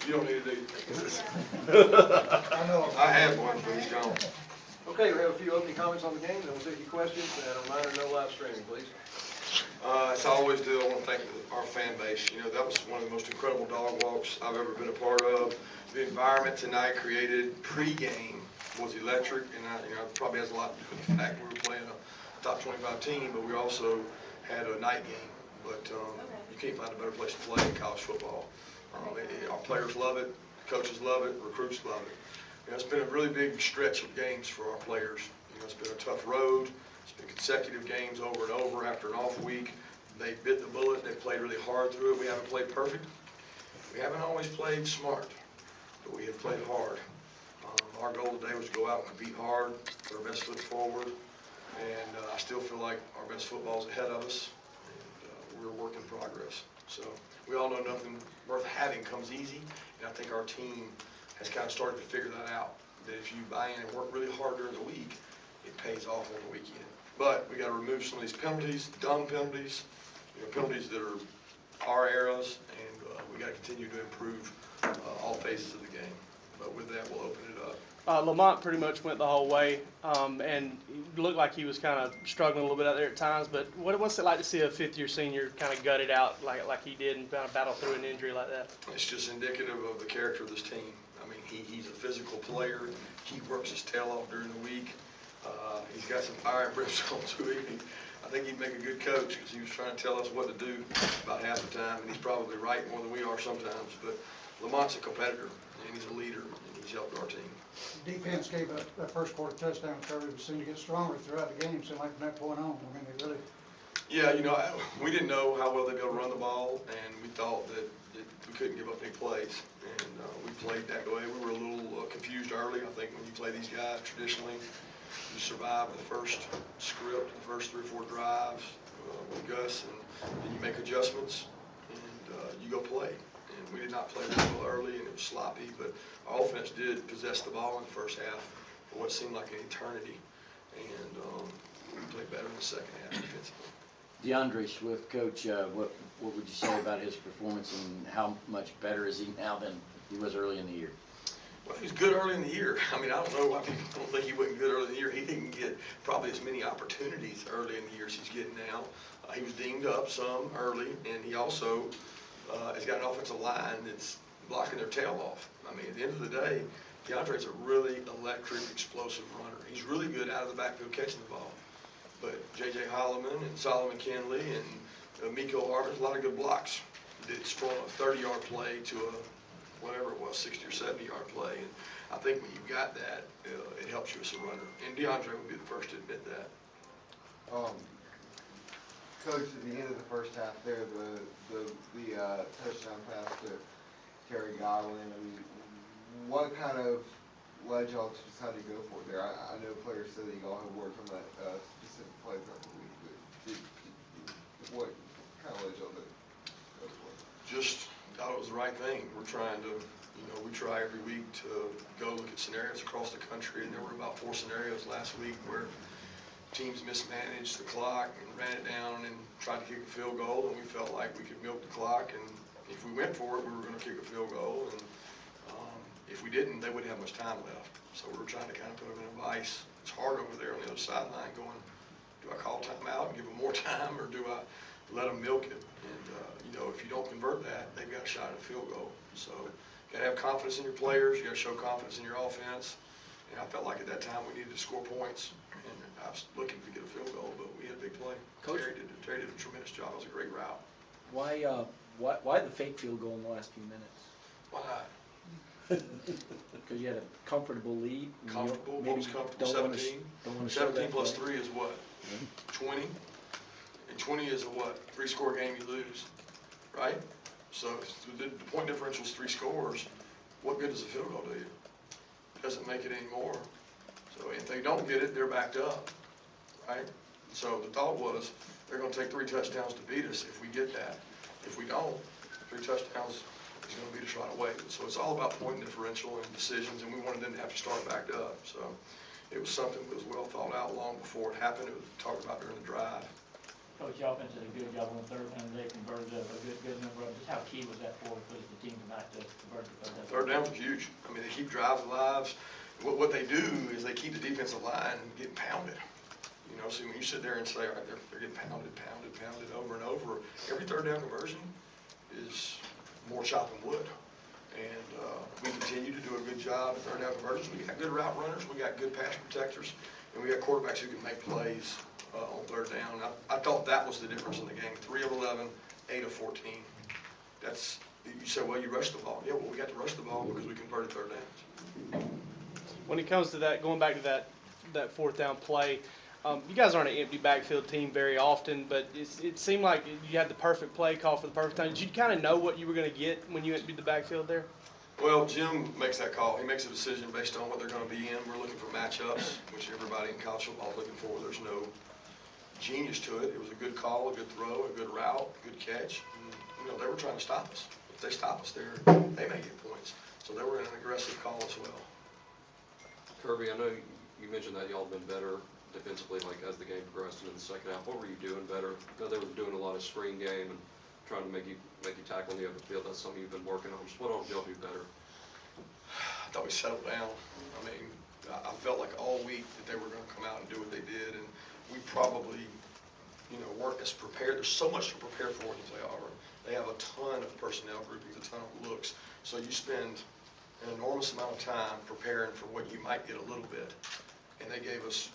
You don't need it I know. I had one, but he's gone. Okay, we have a few opening comments on the game, then we'll take your questions, and a reminder, no live streaming, please. As I always do, I want to thank our fan base. You know, that was one of the most incredible dog walks I've ever been a part of. The environment tonight created pre-game was electric, and probably has a lot to do with the fact we were playing a top 25 team, but we also had a night game. But you can't find a better place to play in college football. Our players love it, coaches love it, recruits love it. You know, it's been a really big stretch of games for our players. You know, it's been a tough road. It's been consecutive games over and over after an off week. They bit the bullet. They played really hard through it. We haven't played perfect. We haven't always played smart, but we have played hard. Our goal today was to go out and compete hard, put our best foot forward, and I still feel like our best football is ahead of us, and we're a work in progress. So we all know nothing worth having comes easy, and I think our team has kind of started to figure that out, that if you buy in and work really hard during the week, it pays off on the weekend. But we got to remove some of these penalties, dumb penalties, penalties that are our eras, and we got to continue to improve all phases of the game. But with that, we'll open it up. Lamont pretty much went the whole way, and it looked like he was kind of struggling a little bit out there at times. But what's it like to see a fifth-year senior kind of gut it out like he did and kind of battle through an injury like that? It's just indicative of the character of this team. I mean, he's a physical player. He works his tail off during the week. He's got some fire and brimstone to him. I think he'd make a good coach because he was trying to tell us what to do about half the time, and he's probably right more than we are sometimes. But Lamont's a competitor, and he's a leader, and he's helped our team. Defense gave up that first quarter touchdown. Kirby was seemed to get stronger throughout the game. Seemed like from that point on, I mean, they really. Yeah, we didn't know how well they'd be able to run the ball, and we thought that we couldn't give up any plays. And we played that way. We were a little confused early. I think when you play these guys traditionally, you survive the first script, the first 3 or 4 drives with Gus, and then you make adjustments, and you go play. And we did not play well early, and it was sloppy, but our offense did possess the ball in the first half for what seemed like an eternity. And we played better in the second half defensively. DeAndre Swift, Coach, what would you say about his performance, and how much better is he now than he was early in the year? Well, he was good early in the year. I mean, I don't know why people don't think he wasn't good early in the year. He didn't get probably as many opportunities early in the year as he's getting now. He was dinged up some early, and he also has got an offensive line that's blocking their tail off. I mean, at the end of the day, DeAndre's a really electric, explosive runner. He's really good out of the backfield catching the ball. But J.J. Holloman and Solomon Kinley and Miko Harvard, a lot of good blocks. It's from a 30-yard play to a whatever it was, 60 or 70-yard play. And I think when you've got that, it helps you as a runner. And DeAndre would be the first to admit that. Coach, at the end of the first half there, the touchdown pass to Terry Godwin, I mean, what kind of led y'all to decide to go for it there? I know players said that y'all had worked on that specific play throughout the week, but what kind of led y'all to go for it? Just thought it was the right thing. We're trying to, we try every week to go look at scenarios across the country, and there were about 4 scenarios last week where teams mismanaged the clock and ran it down and tried to kick a field goal, and we felt like we could milk the clock, and if we went for it, we were going to kick a field goal, and if we didn't, they wouldn't have much time left. So we were trying to kind of put them in a vice. It's hard over there on the other sideline going, do I call timeout and give them more time, or do I let them milk it? And, if you don't convert that, they've got a shot at a field goal. So you got to have confidence in your players. You got to show confidence in your offense. And I felt like at that time we needed to score points. And I was looking to get a field goal, but we had a big play. Coach, Terry did a tremendous job. It was a great route. Why the fake field goal in the last few minutes? Why not? Because you had a comfortable lead. Comfortable. What was comfortable? 17. 17 plus 3 is what? 20. And 20 is a what? 3-score game you lose, right? So if the point differential is 3 scores. What good does a field goal do you? It doesn't make it anymore. So if they don't get it, they're backed up, right? So the thought was they're going to take 3 touchdowns to beat us if we get that. If we don't, 3 touchdowns is going to beat us right away. So it's all about point differential and decisions, and we wanted them to have to start backed up. So it was something that was well thought out long before it happened. It was talked about during the drive. Coach, the offense did a good job on the third, and they converted a good number of. Just how key was that for the team tonight to convert that Third downs are huge. I mean, they keep drives alive. What they do is they keep the defensive line getting pounded. You know, so when you sit there and say, all right, they're getting pounded over and over, every third down conversion is more chopping wood. And we continue to do a good job at third down conversions. We got good route runners, we got good pass protectors, and we got quarterbacks who can make plays on third down. I thought that was the difference in the game. 3 of 11, 8 of 14. That's, you say, well, you rushed the ball. Yeah, well, we got to rush the ball because we converted third downs. When it comes to that, going back to that fourth down play, you guys aren't an empty backfield team very often, but it seemed like you had the perfect play call for the perfect time. Did you kind of know what you were going to get when you emptied the backfield there? Well, Jim makes that call. He makes a decision based on what they're going to be in. We're looking for matchups, which everybody in college football is looking for. There's no genius to it. It was a good call, a good throw, a good route, good catch. And, you know, they were trying to stop us. If they stop us there, they may get points. So they were in an aggressive call as well. Kirby, I know you mentioned that y'all have been better defensively, like as the game progressed into the second half. What were you doing better? I know they were doing a lot of screen game and trying to make you tackle in the open field. That's something you've been working on. Just what all did y'all do better? I thought we settled down. I mean, I felt like all week that they were going to come out and do what they did, and we probably, you know, weren't as prepared. There's so much to prepare for when you play Auburn. They have a ton of personnel groupings, a ton of looks. So you spend an enormous amount of time preparing for what you might get a little bit. And they gave us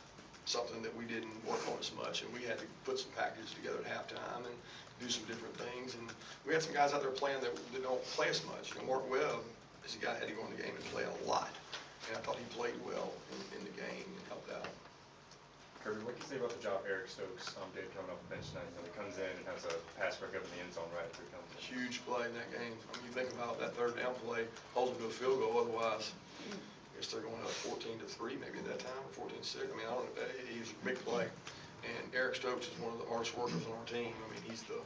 something that we didn't work on as much, and we had to put some packages together at halftime and do some different things. And we had some guys out there playing that don't play as much. You know, Mark Webb is a guy that had to go in the game and play a lot. And I thought he played well in the game and helped out. Kirby, what can you say about the job Eric Stokes did coming off the bench tonight? You know, he comes in and has a pass break up in the end zone right after he comes in. Huge play in that game. I mean, you think about that third down play, holds them to a field goal. Otherwise, I guess they're going up 14-3 maybe at that time, or 14-6. I mean, I don't know. He's a big play. And Eric Stokes is one of the hardest workers on our team. I mean, he's the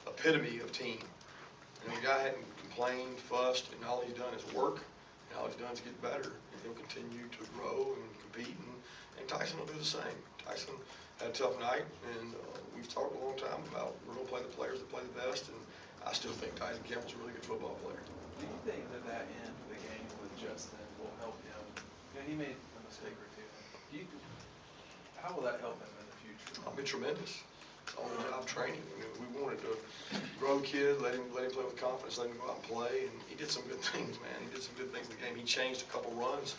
epitome of team. And the guy hadn't complained, fussed, and all he's done is work. And all he's done is get better. And he'll continue to grow and compete. And Tyson will do the same. Tyson had a tough night, and we've talked a long time about we're going to play the players that play the best. And I still think Tyson Campbell's a really good football player. Do you think that end of the game with Justin will help him? You know, he made a mistake or two. How will that help him in the future? I'll be tremendous. It's all job training. I mean, we wanted to grow the kid, let him play with confidence, let him go out and play, and he did some good things, man. He did some good things in the game. He changed a couple runs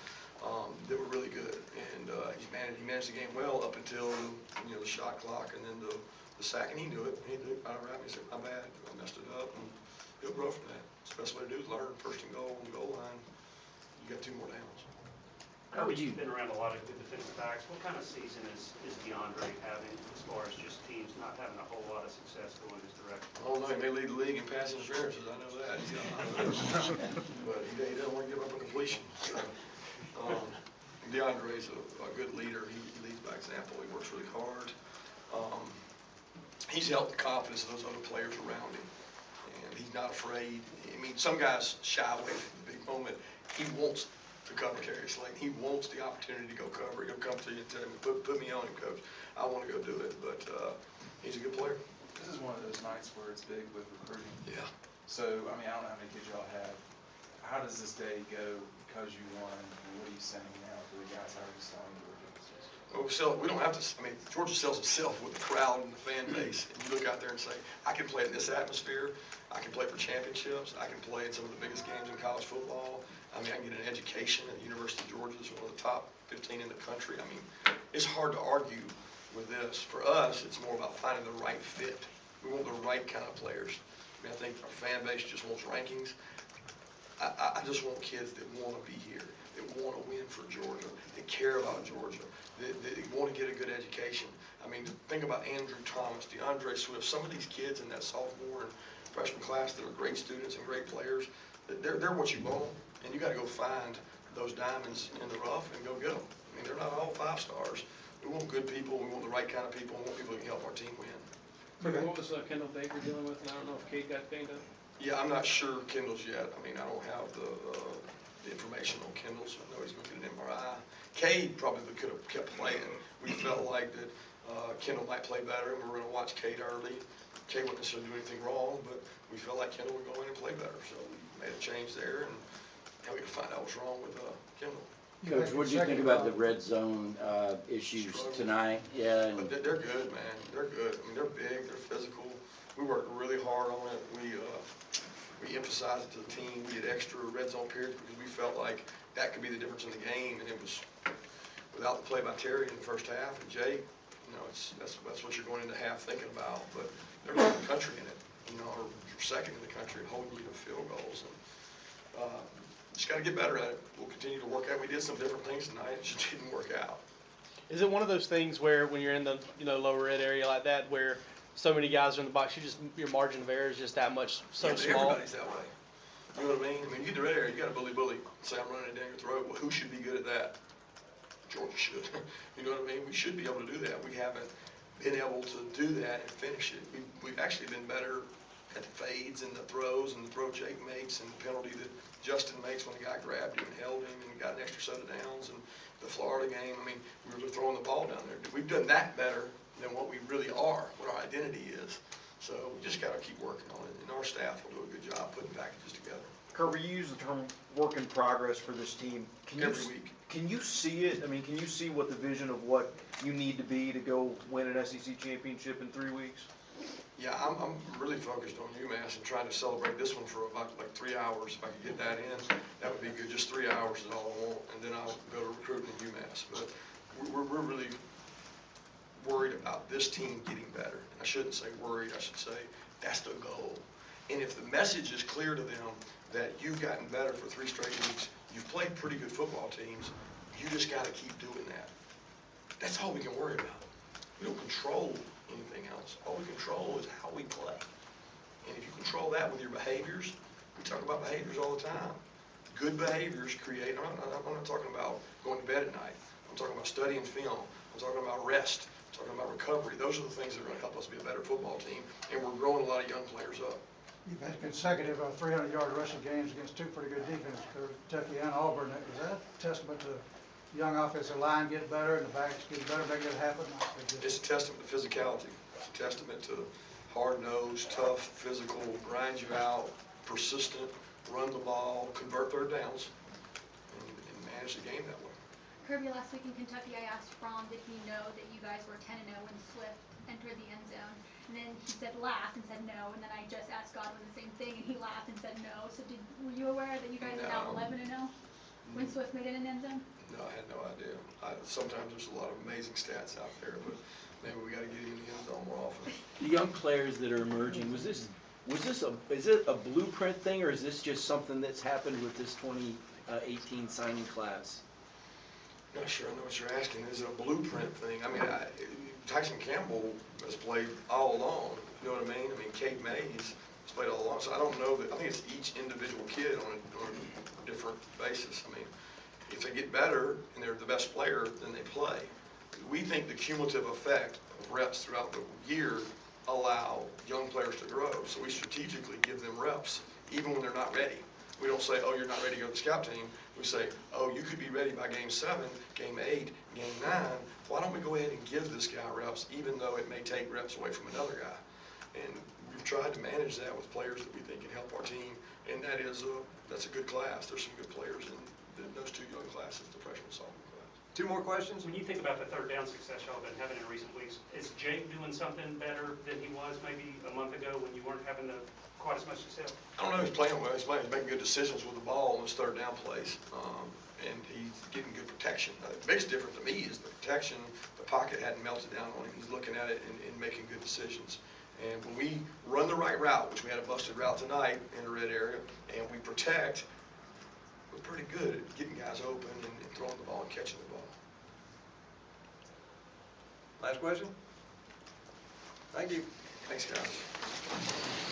that were really good, and he managed the game well up until the shot clock and then the sack, and he knew it. He knew it. Right around me. He said, "My bad, I messed it up," and he'll grow from that. It's the best way to do is learn. First and goal on the goal line. You got 2 more downs. Kirby's been around a lot of good defensive backs. What kind of season is DeAndre having as far as just teams not having a whole lot of success going his direction? Oh, no, he may lead the league in passing interferences. I know that. He's got a lot of those. But he doesn't want to give up a completion. So, DeAndre's a good leader. He leads by example. He works really hard. He's helped the confidence of those other players around him. And he's not afraid. I mean, some guys shy away from the big moment. He wants to cover Terry Slayton. He wants the opportunity to go cover. He'll come to you and tell me, put me on him, coach. I want to go do it. But he's a good player. This is one of those nights where it's big with recruiting. Yeah. So, I mean, I don't know how many kids y'all have. How does this day go because you won? And what are you saying now to the guys? How are you selling Georgia? Well, we don't have to, I mean, Georgia sells itself with the crowd and the fan base. And you look out there and say, I can play in this atmosphere. I can play for championships. I can play in some of the biggest games in college football. I mean, I can get an education at the University of Georgia. It's one of the top 15 in the country. I mean, it's hard to argue with this. For us, it's more about finding the right fit. We want the right kind of players. I mean, I think our fan base just wants rankings. I just want kids that want to be here, that want to win for Georgia, that care about Georgia, that want to get a good education. I mean, think about Andrew Thomas, DeAndre Swift, some of these kids in that sophomore and freshman class that are great students and great players, they're what you want, and you got to go find those diamonds in the rough and go get them. I mean, they're not all 5 stars. We want good people. We want the right kind of people. We want people that can help our team win. What was Kendall Baker dealing with? And I don't know if Kate got banged up. Yeah, I'm not sure Kendall's yet. I mean, I don't have the information on Kendall's. I know he's going to get an MRI. Cade probably could have kept playing. We felt like that Kendall might play better, and we were going to watch Cade early. Cade wouldn't necessarily do anything wrong, but we felt like Kendall would go in and play better. So we made a change there, and Now we gotta find out what's wrong with, Kendall. Coach, what do you think about the red zone, issues tonight? Yeah, and But they're good, man. They're good. I mean, they're big, they're physical. We worked really hard on it. We emphasized it to the team. We had extra red zone periods because we felt like that could be the difference in the game. And it was without the play by Terry in the first half and Jay, you know, that's what you're going into half thinking about. But they're leading the country in it, you know, or second in the country and holding you to field goals. And just got to get better at it. We'll continue to work at it. We did some different things tonight. It just didn't work out. Is it one of those things where when you're in the lower red area like that, where so many guys are in the box, your margin of error is just that much Yeah, but small? everybody's that way. You know what I mean? I mean, you get the red area, you got to bully. Say I'm running it down your throat. Well, who should be good at that? Georgia should. You know what I mean? We should be able to do that. We haven't been able to do that and finish it. We've actually been better at the fades and the throws and the throw Jake makes and the penalty that Justin makes when the guy grabbed him and held him and got an extra set of downs. And the Florida game, I mean, we were throwing the ball down there. We've done that better than what we really are, what our identity is. So we just got to keep working on it. And our staff will do a good job putting packages together. Kirby, you use the term work in progress for this team. Every week. Can you see it? I mean, can you see what the vision of what you need to be to go win an SEC championship in 3 weeks? Yeah, I'm really focused on UMass and trying to celebrate this one for about like 3 hours. If I could get that in, that would be good. Just 3 hours is all I want, and then I'll go to recruiting at UMass. But we're really worried about this team getting better. I shouldn't say worried, I should say that's the goal. And if the message is clear to them that you've gotten better for 3 straight weeks, you've played pretty good football teams, you just got to keep doing that. That's all we can worry about. We don't control anything else. All we control is how we play. And if you control that with your behaviors, we talk about behaviors all the time. Good behaviors create, I'm not talking about going to bed at night. I'm talking about studying film. I'm talking about rest. I'm talking about recovery. Those are the things that are going to help us be a better football team. And we're growing a lot of young players up. You've had consecutive 300-yard rushing games against 2 pretty good defenses, Kentucky and Auburn. Is that a testament to young offensive line getting better and the backs getting better, making it happen? It's a testament to physicality. It's a testament to hard-nosed, tough, physical, grind you out, persistent, run the ball, convert third downs, and manage the game that way. Kirby, last week in Kentucky, I asked Fromm, did he know that you guys were 10-0 when Swift entered the end zone? And then he laughed and said no, and then I just asked Godwin the same thing, and he laughed and said no. So were you aware that you guys are now 11-0 when Swift made it in the end zone? No, I had no idea. Sometimes there's a lot of amazing stats out there, but maybe we got to get him in the end zone more often. The young players that are emerging, is it a blueprint thing, or is this just something that's happened with this 2018 signing class? Not sure I know what you're asking. Is it a blueprint thing? I mean, Tyson Campbell has played all along. You know what I mean? I mean, Kate Mays has played all along. So I don't know that. I think it's each individual kid on a different basis. I mean, if they get better and they're the best player, then they play. We think the cumulative effect of reps throughout the year allow young players to grow. So we strategically give them reps, even when they're not ready. We don't say, oh, you're not ready to go to the scout team. We say, oh, you could be ready by game 7, game 8, game 9. Why don't we go ahead and give this guy reps, even though it may take reps away from another guy? And we've tried to manage that with players that we think can help our team. And that's a good class. There's some good players in those 2 young classes, the freshman sophomore class. 2 more questions? When you think about the third down success y'all have been having in recent weeks, is Jake doing something better than he was maybe a month ago when you weren't having quite as much success? I don't know if he's playing well. He's making good decisions with the ball on his third down plays, and he's getting good protection. The biggest difference to me is the protection. The pocket hadn't melted down on him. He's looking at it and making good decisions. And when we run the right route, which we had a busted route tonight in the red area, and we protect, we're pretty good at getting guys open and throwing the ball and catching the ball. Last question? Thank you. Thanks, guys.